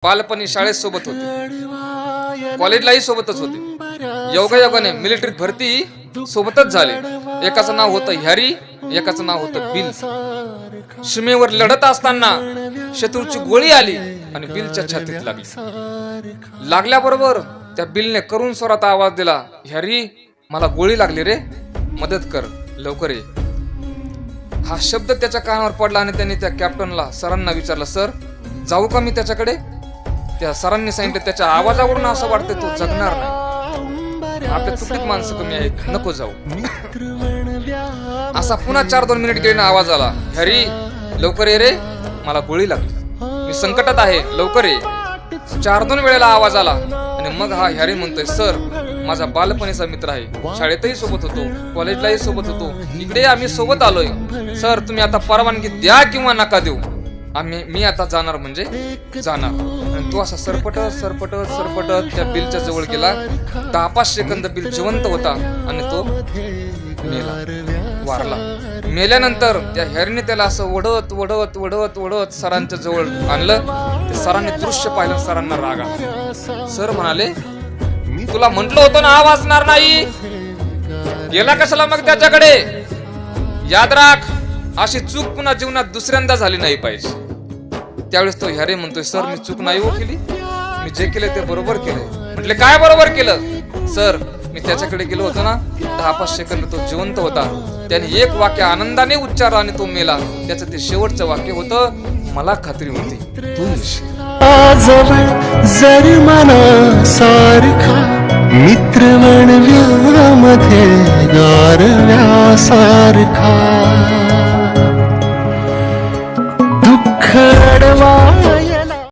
बालपणी शाळेत सोबत होते, कॉलेजलाही सोबतच होते. योगायोगाने मिलिटरीत भरती सोबतच झाले. एकाचं नाव होतं हॅरी, एकाचं नाव होतं बिल. सीमेवर लढत असताना शत्रूची गोळी आली आणि बिलच्या छातीत लागली. लागल्याबरोबर त्या बिलने करुण स्वरात आवाज दिला, हॅरी मला गोळी लागली रे, मदत कर, लवकर ये. हा शब्द त्याच्या कानावर पडला आणि त्यांनी त्या कॅप्टनला सरांना विचारलं, सर जाऊ का मी त्याच्याकडे? त्या सरांनी सांगितलं, त्याच्या आवाजावरून असं वाटतं तो जगणार नाही, आपल्या तुकडीत माणसं कमी आहेत, नको जाऊ. असा पुन्हा 4-2 मिनिट गेले, आवाज आला, हॅरी लवकर ये रे, मला गोळी लागली, मी संकटात आहे, लवकर ये. 4-2 वेळेला आवाज आला आणि मग हा हॅरी म्हणतोय, सर माझा बालपणीचा मित्र आहे, शाळेतही सोबत होतो, कॉलेजलाही सोबत होतो, इकडे आम्ही सोबत आलोय. सर तुम्ही आता परवानगी द्या किंवा नका देऊ, मी आता जाणार म्हणजे जाणार. आणि तो असा सरपटत त्या बिलच्या जवळ गेला. 10-5 सेकंद बिल जिवंत होता आणि तो मेला, वारला. मेल्यानंतर त्या हॅरीने त्याला असं वडत सरांच्या जवळ आणलं. ते सरांनी दृश्य पाहिलं, सरांना राग आला. सर म्हणाले, तुला म्हंटल होतं ना हा वाचणार नाही, गेला कशाला मग त्याच्याकडे? याद राख, अशी चूक पुन्हा जीवनात दुसऱ्यांदा झाली नाही पाहिजे. त्यावेळेस तो हॅरी म्हणतोय, सर मी चूक नाही हो केली, मी जे केले ते बरोबर केले. म्हटले काय बरोबर केलं? सर मी त्याच्याकडे गेलो होतो ना, 10-5 सेकंद तो जिवंत होता, त्याने एक वाक्य आनंदाने उच्चारला आणि तो मेला. त्याचं ते शेवटचं वाक्य होतं, मला खात्री होती तू येशील. जर मना सारखा मित्र म्हणव्यामध्ये गारव्यासारखा दुःख